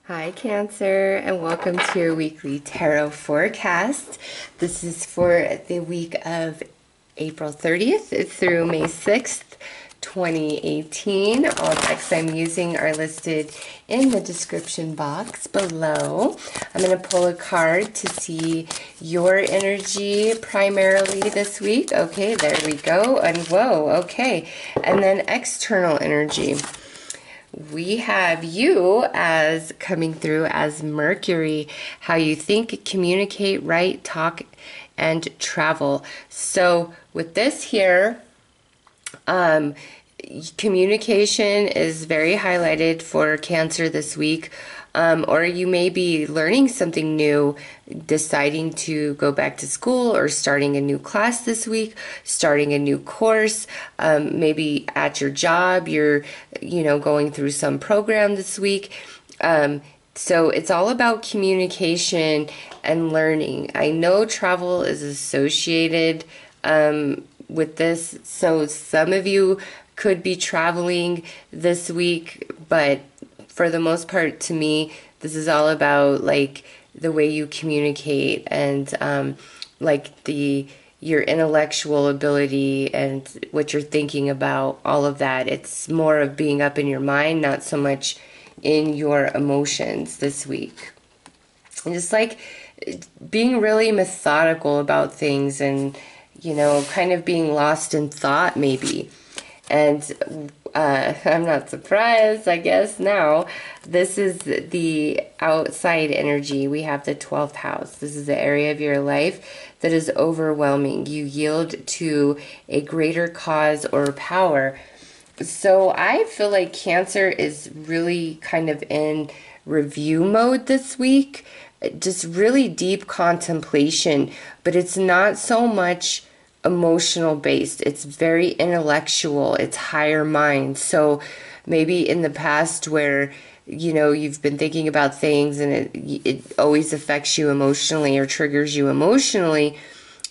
Hi, Cancer, and welcome to your weekly tarot forecast. This is for the week of April 30th through May 6th, 2018. All decks I'm using are listed in the description box below. I'm going to pull a card to see your energy primarily this week. Okay, there we go. And whoa, okay. And then external energy. We have you as coming through as Mercury, how you think, communicate, write, talk, and travel. So with this here, communication is very highlighted for Cancer this week. Or you may be learning something new, deciding to go back to school or starting a new class this week, starting a new course, maybe at your job, you're, going through some program this week. So it's all about communication and learning. I know travel is associated with this, so some of you could be traveling this week, but for the most part, to me, this is all about like the way you communicate and your intellectual ability and what you're thinking about, all of that. It's more of being up in your mind, not so much in your emotions this week. And just like being really methodical about things and, kind of being lost in thought maybe. And I'm not surprised, I guess, now. This is the outside energy. We have the 12th house. This is the area of your life that is overwhelming. You yield to a greater cause or power. So I feel like Cancer is really kind of in review mode this week. Just really deep contemplation. But it's not so much emotional based. It's very intellectual. It's higher mind. So maybe in the past where you've been thinking about things and it always affects you emotionally or triggers you emotionally,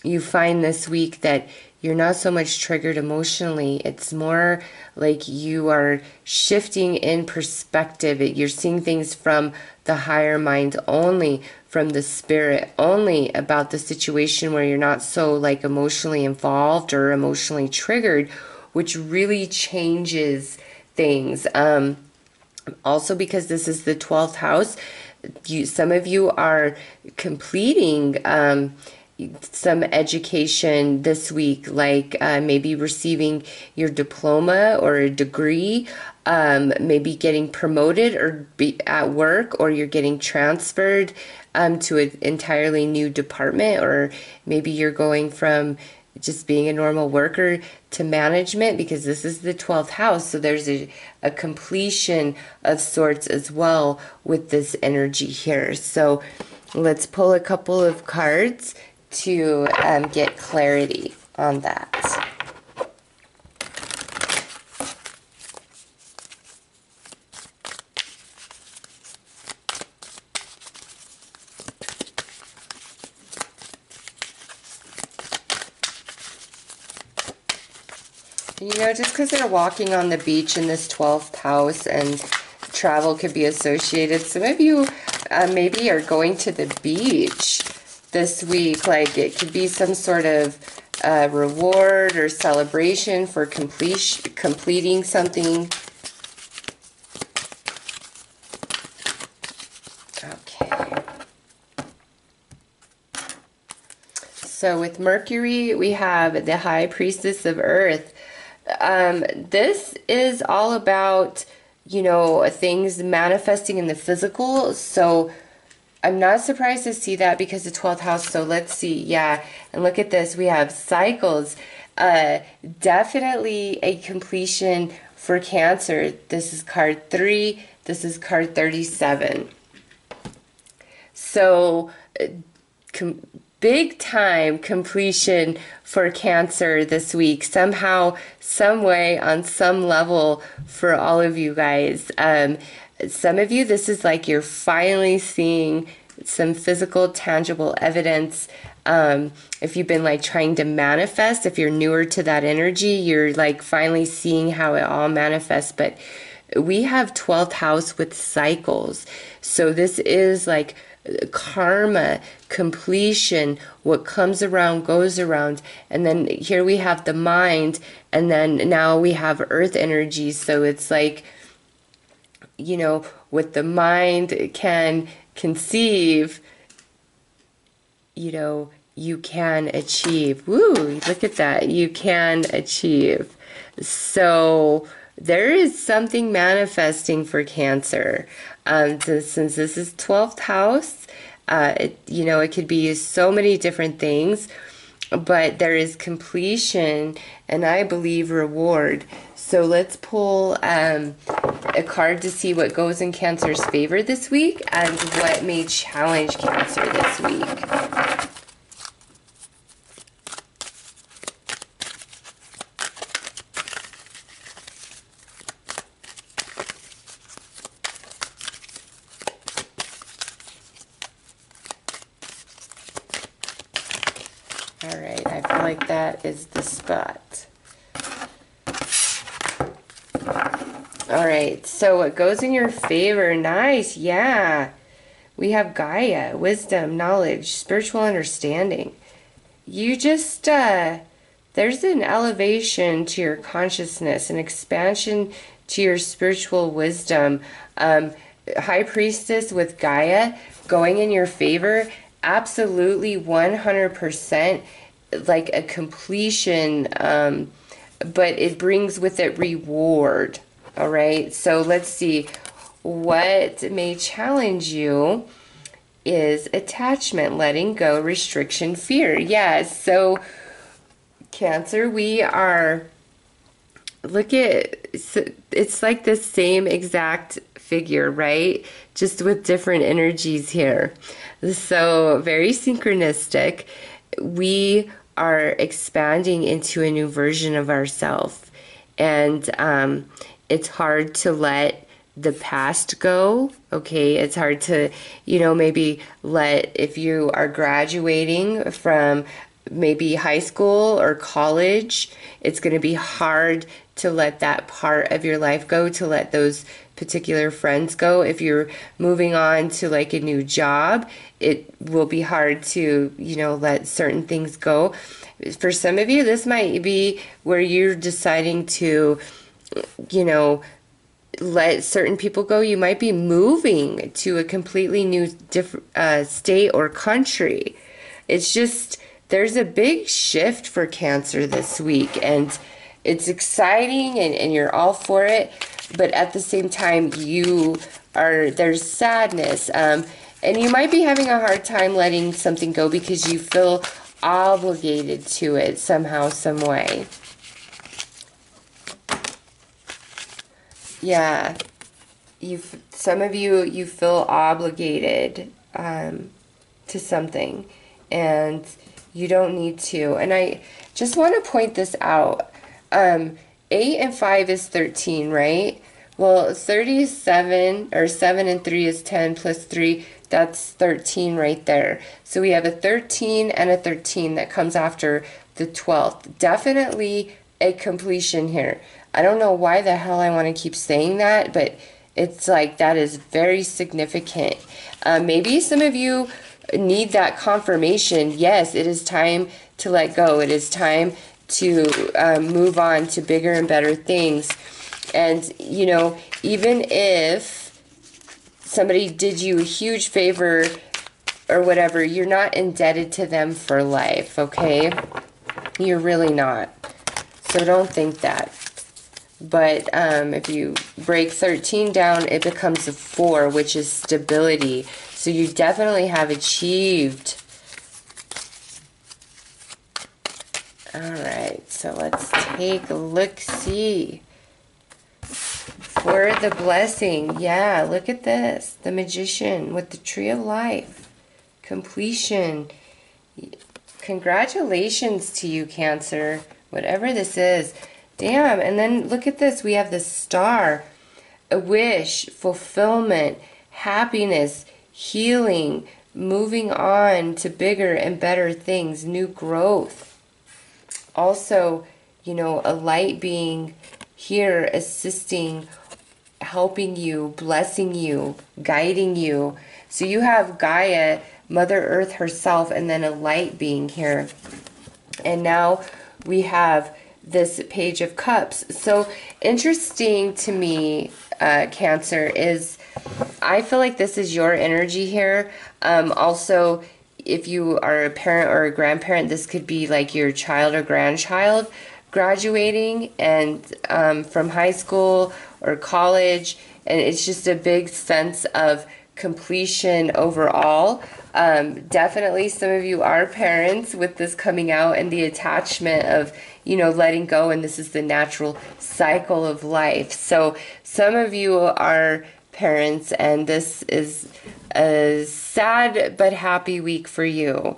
you find this week that you're not so much triggered emotionally. It's more like you are shifting in perspective. You're seeing things from the higher mind only, from the spirit only, about the situation where you're not so like emotionally involved or emotionally triggered, which really changes things. Also, because this is the 12th house, some of you are completing some education this week, like maybe receiving your diploma or a degree, maybe getting promoted or be at work, or you're getting transferred to an entirely new department, or maybe you're going from just being a normal worker to management, because this is the 12th house. So there's a completion of sorts as well with this energy here. So let's pull a couple of cards to get clarity on that. Just because they're walking on the beach in this 12th house and travel could be associated, some of you maybe are going to the beach this week. Like it could be some sort of reward or celebration for completing something. Okay. So with Mercury, we have the High Priestess of Earth. This is all about, things manifesting in the physical. So I'm not surprised to see that because the 12th house. So let's see. Yeah. And look at this. We have cycles. Definitely a completion for Cancer. This is card 3. This is card 37. So big time completion for Cancer this week, somehow, some way, on some level for all of you guys. Some of you, this is like you're finally seeing some physical, tangible evidence. If you've been like trying to manifest, if you're newer to that energy, you're like finally seeing how it all manifests. But we have 12th house with cycles. So this is like karma, completion, what comes around goes around. And then here we have the mind, and then now we have earth energy. So it's like, you know, what the mind can conceive, you know, you can achieve. Woo, look at that. You can achieve. So there is something manifesting for Cancer. Since this is 12th house, you know, it could be so many different things, but there is completion and I believe reward. So let's pull a card to see what goes in Cancer's favor this week and what may challenge Cancer this week. All right, I feel like that is the spot. All right, so what goes in your favor? Nice, yeah. We have Gaia, wisdom, knowledge, spiritual understanding. You just, there's an elevation to your consciousness, an expansion to your spiritual wisdom. High Priestess with Gaia going in your favor, absolutely 100% like a completion, but it brings with it reward. All right, so let's see. What may challenge you is attachment, letting go, restriction, fear. Yes, so Cancer, we are, look at, it's like the same exact figure, right? Just with different energies here. So very synchronistic. We are expanding into a new version of ourselves. And it's hard to let the past go, okay? It's hard to, you know, maybe let, if you are graduating from maybe high school or college, it's going to be hard to let that part of your life go, to let those particular friends go. If you're moving on to like a new job, it will be hard to, you know, let certain things go. For some of you, this might be where you're deciding to, you know, let certain people go. You might be moving to a completely new state or country. It's just, there's a big shift for Cancer this week, and it's exciting and you're all for it, but at the same time there's sadness, and you might be having a hard time letting something go because you feel obligated to it somehow, some way. Yeah, some of you feel obligated to something, and you don't need to. And I just want to point this out. 8 and 5 is 13, right? Well, 30 is 7, or 7 and 3 is 10 plus 3. That's 13 right there. So we have a 13 and a 13 that comes after the 12th. Definitely a completion here. I don't know why the hell I want to keep saying that, but it's like that is very significant. Maybe some of you need that confirmation. Yes, it is time to let go. It is time to move on to bigger and better things. And, you know, even if somebody did you a huge favor or whatever, you're not indebted to them for life, okay? You're really not. So don't think that. But if you break 13 down, it becomes a 4, which is stability. So you definitely have achieved. All right, so let's take a look-see. For the blessing, yeah, look at this. The Magician with the Tree of Life. Completion. Congratulations to you, Cancer. Whatever this is. Damn, and then look at this. We have the Star. A wish, fulfillment, happiness, healing, moving on to bigger and better things, new growth. Also, you know, a light being here assisting helping you, blessing you, guiding you. So you have Gaia, Mother Earth herself, and then a light being here. And now we have this Page of Cups. So interesting to me, Cancer, is I feel like this is your energy here. Also, if you are a parent or a grandparent, this could be like your child or grandchild graduating and from high school or college, and it's just a big sense of completion overall. Definitely some of you are parents with this coming out, and the attachment of, you know, letting go, and this is the natural cycle of life. So some of you are parents, and this is a sad but happy week for you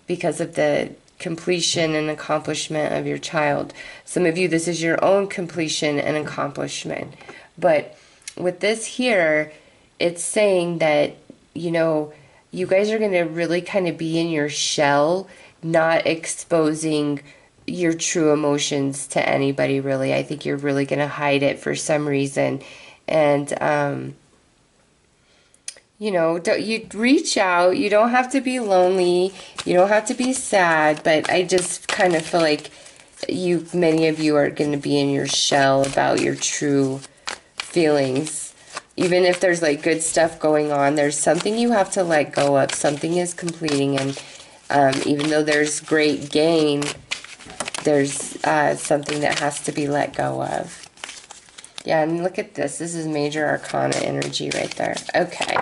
because of the completion and accomplishment of your child. Some of you, this is your own completion and accomplishment. But with this here, it's saying that, you know, you guys are going to really kind of be in your shell, not exposing your true emotions to anybody, really. I think you're really going to hide it for some reason. And, you know, you reach out. You don't have to be lonely. You don't have to be sad. But I just kind of feel like many of you are going to be in your shell about your true feelings. Even if there's like good stuff going on, there's something you have to let go of. Something is completing. And even though there's great gain, there's something that has to be let go of. Yeah, and look at this. This is major arcana energy right there. Okay.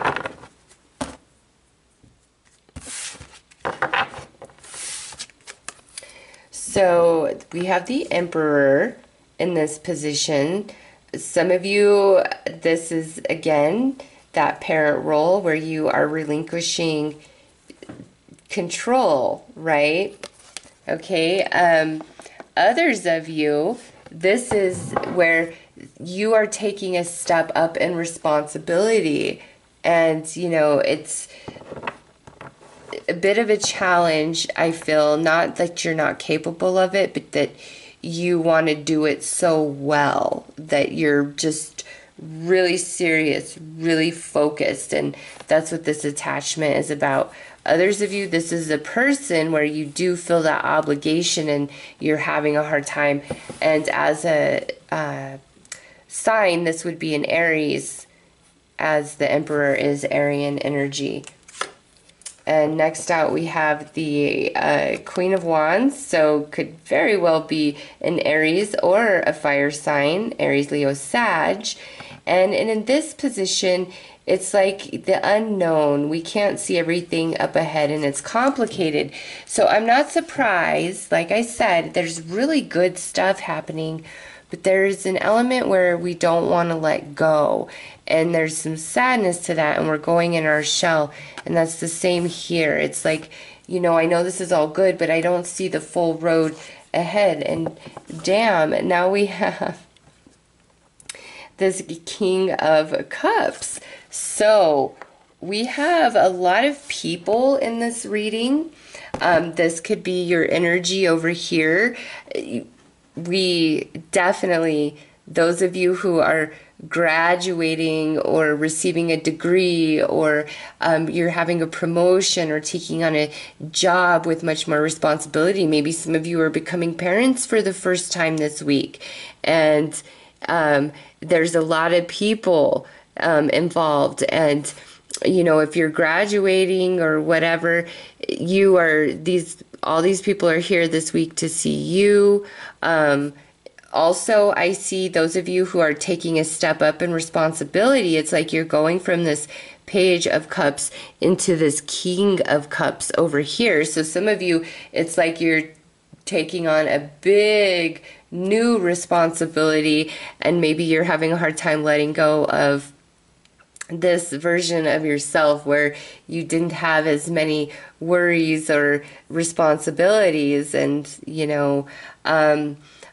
So we have the Emperor in this position. Some of you, this is, again, that parent role where you are relinquishing control, right? Okay. Others of you, this is where you are taking a step up in responsibility, and you know, it's a bit of a challenge. I feel, not that you're not capable of it, but that you want to do it so well that you're just really serious, really focused, and that's what this attachment is about. Others of you, this is a person where you do feel that obligation and you're having a hard time, and as a sign, this would be an Aries, as the Emperor is Aryan energy. And next out we have the Queen of Wands, so could very well be an Aries or a fire sign, Aries, Leo, Sag. And in this position, it's like the unknown. We can't see everything up ahead, and it's complicated. So I'm not surprised. Like I said, there's really good stuff happening, but there's an element where we don't want to let go. And there's some sadness to that, and we're going in our shell. And that's the same here. It's like, you know, I know this is all good, but I don't see the full road ahead. And damn, now we have this King of Cups. So we have a lot of people in this reading. This could be your energy over here. We definitely, those of you who are graduating or receiving a degree, or you're having a promotion or taking on a job with much more responsibility. Maybe some of you are becoming parents for the first time this week, and there's a lot of people involved. And you know, if you're graduating or whatever, you are, all these people are here this week to see you. Also, I see those of you who are taking a step up in responsibility. It's like you're going from this Page of Cups into this King of Cups over here. So some of you, it's like you're taking on a big new responsibility, and maybe you're having a hard time letting go of this version of yourself where you didn't have as many worries or responsibilities. And you know,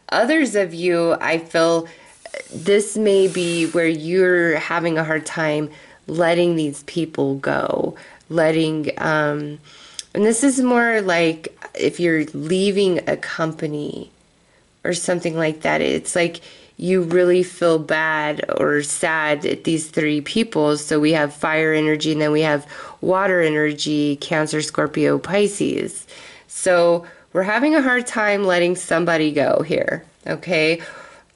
others of you, I feel this may be where you're having a hard time letting these people go, and this is more like if you're leaving a company or something like that. It's like you really feel bad or sad at these three people. So we have fire energy, and then we have water energy, Cancer, Scorpio, Pisces. So we're having a hard time letting somebody go here, okay?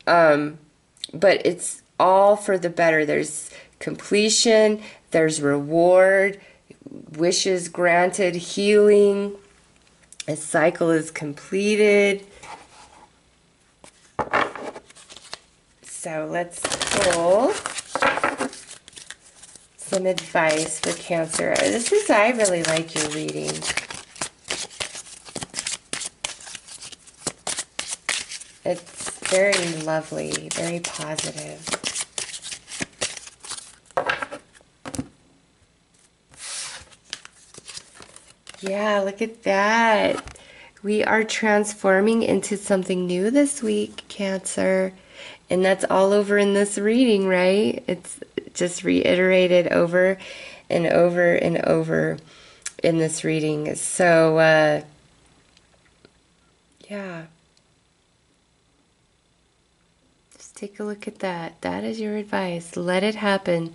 But it's all for the better. There's completion, there's reward, wishes granted, healing, a cycle is completed. So let's pull some advice for Cancer. I really like your reading. It's very lovely, very positive. Yeah, look at that. We are transforming into something new this week, Cancer. And that's all over in this reading, right? It's just reiterated over and over and over in this reading. So, yeah. Just take a look at that. That is your advice. Let it happen.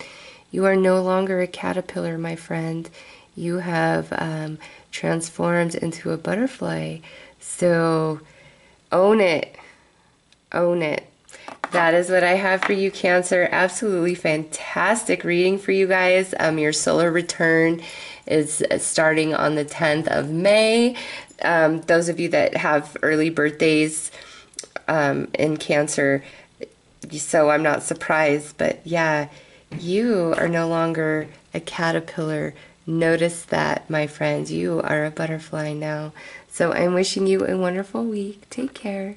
You are no longer a caterpillar, my friend. You have transformed into a butterfly. So, own it. Own it. That is what I have for you, Cancer. Absolutely fantastic reading for you guys. Your solar return is starting on the 10th of May. Those of you that have early birthdays in Cancer, so I'm not surprised. But yeah, you are no longer a caterpillar. Notice that, my friends. You are a butterfly now. So I'm wishing you a wonderful week. Take care.